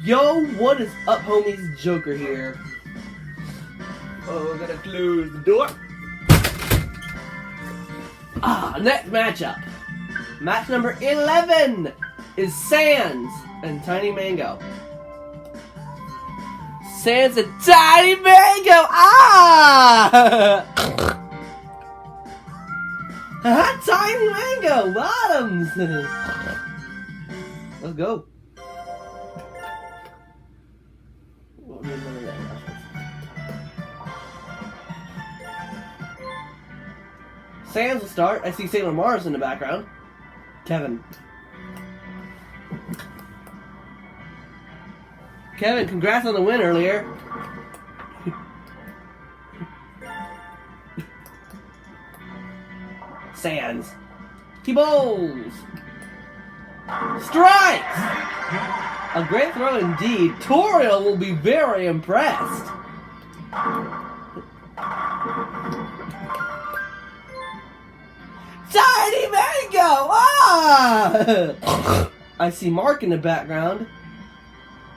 Yo, what is up, homies? Joker here. Oh, we're gonna close the door. Next matchup. Match number 11 is Sans and Tiny Mango. Sans and Tiny Mango! Tiny Mango! Bottoms! Let's go. Sans will start. I see Sailor Mars in the background. Kevin, congrats on the win earlier. Sans. T-Bowls. Strikes! A great throw indeed. Toriel will be very impressed. Tiny Mango! I see Mark in the background.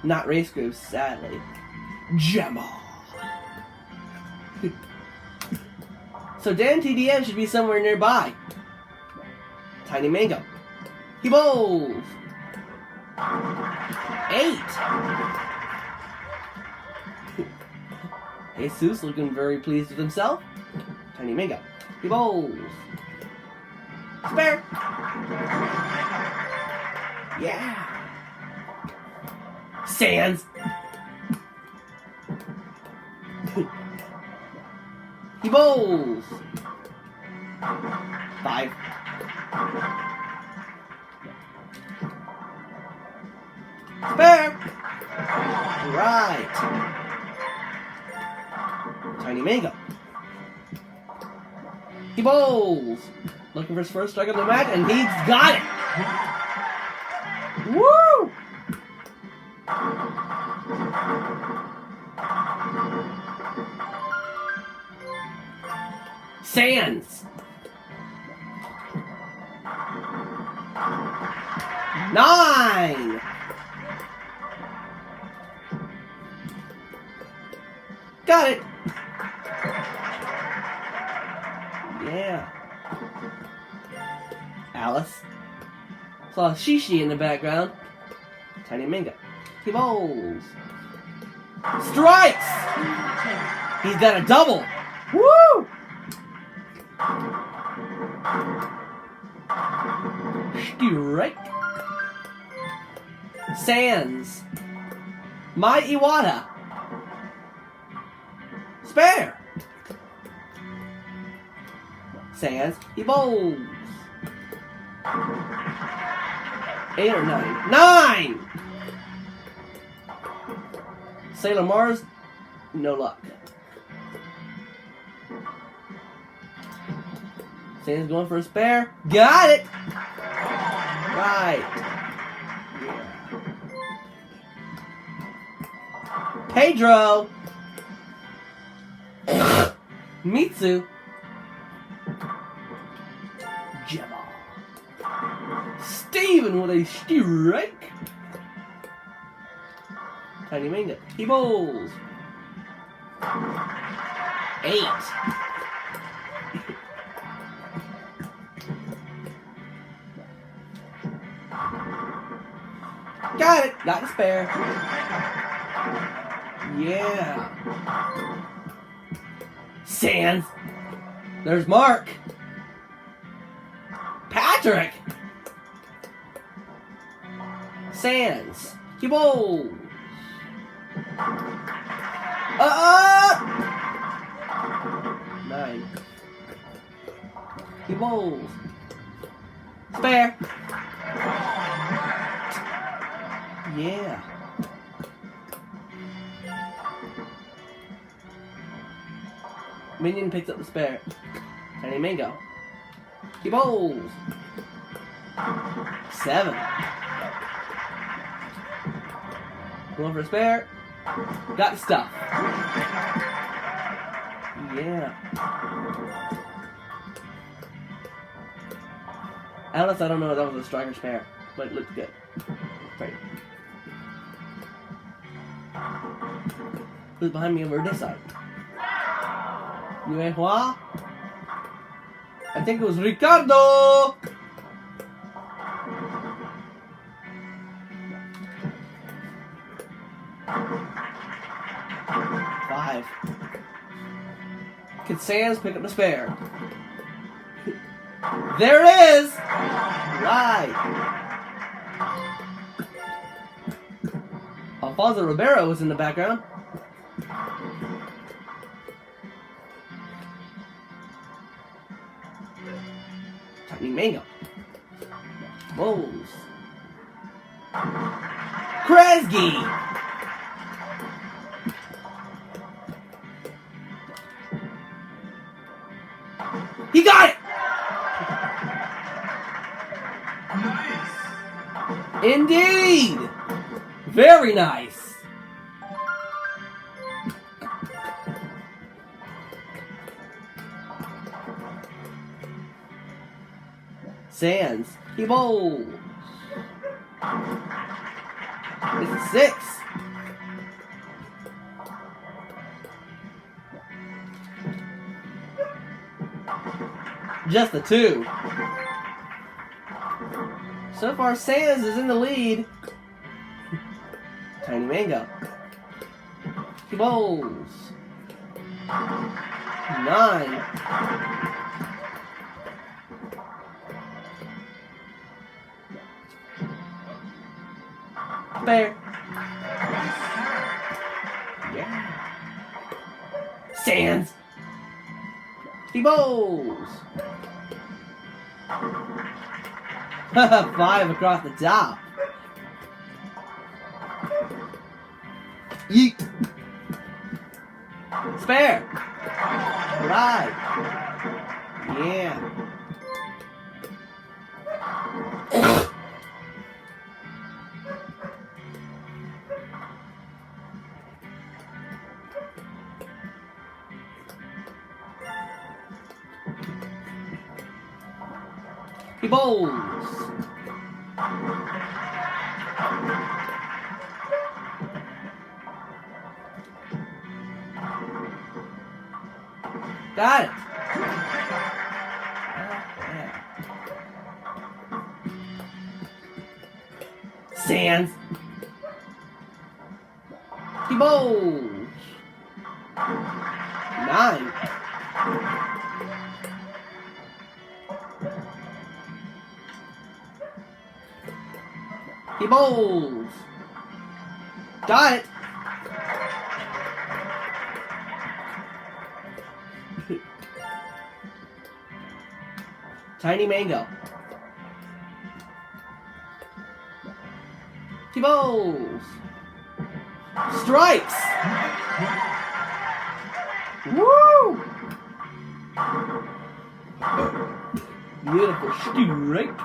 Not Race Group, sadly. Gemma. So Dan TDM should be somewhere nearby. Tiny Mango. He bowls. 8. Jesus looking very pleased with himself. Tiny Mango. He bowls. Spare. Yeah. Sans. He bowls. 5. Spare. Right. Tiny Mango. He bowls. Looking for his first strike of the match, and he's got it. Woo! Sans. 9. Got it. Yeah. Alice. Saw Shishi in the background. Tiny Mango. He bowls. Strikes! He's got a double. Woo! Strike. Sans. My Iwata. Spare. Sans. He bowls. 8 or 9? 9! Sailor Mars, no luck. Sans going for a spare. Got it! Right. Yeah. Pedro! Mitsu. Gemma. Steven with a strike. Tiny Mango. He bowls. 8. Got it. Got the spare. Yeah. Sans. There's Mark. Patrick. Sans. He bowls. 9. He bowls. Spare. Yeah. Minion picks up the spare. Tiny Mango. He bowls. 7. Going for a spare. Got the stuff. Yeah. Alice, I don't know if that was a striker spare, but it looked good. Right. Who's behind me over this side? Yue Hua? I think it was Ricardo! Five. Can Sands pick up the spare? There it is! Right. Alfonso Ribeiro was in the background. Tiny Mango. Bulls. Kresge! He got it! Nice. Indeed! Very nice. Sands. He bowls. It's 6. Just a 2. So far, Sands is in the lead. Tiny Mango. He bowls. 9. Fair. Yeah. Sands. He bowls. 5 across the top. Yeet. Spare. Right. Yeah. He bowls. Got it. Sands. He bowls. 9. He bowls. Got it. Tiny Mango. He bowls. Strikes. Woo! Beautiful strike.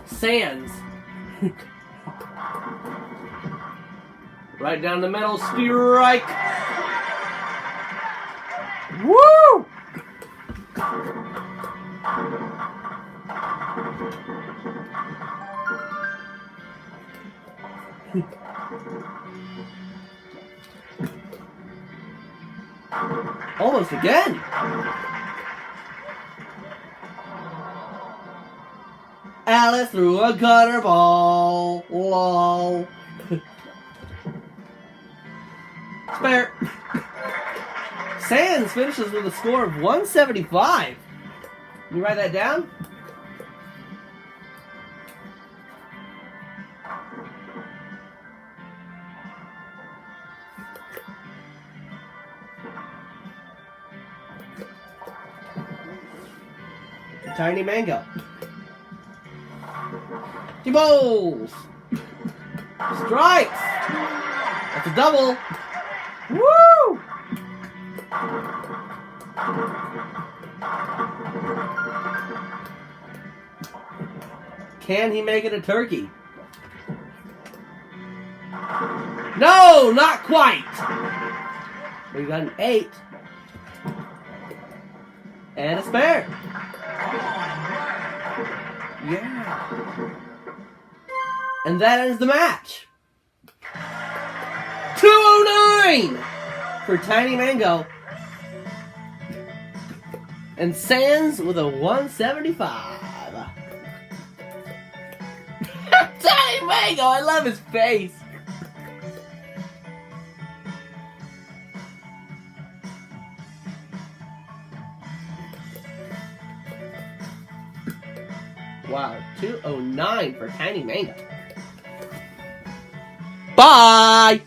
Sands. Right down the middle, strike. Woo! Almost again. Alice threw a gutter ball. Lol. Spare. Sands finishes with a score of 175. Can you write that down? Tiny Mango. He bowls. Strikes. That's a double. Woo! Can he make it a turkey? No, not quite. We got an 8. And a spare. Yeah. And that ends the match. 209 for Tiny Mango. And Sans with a 175. Tiny Mango, I love his face. Wow, 209 for Tiny Mango. Bye!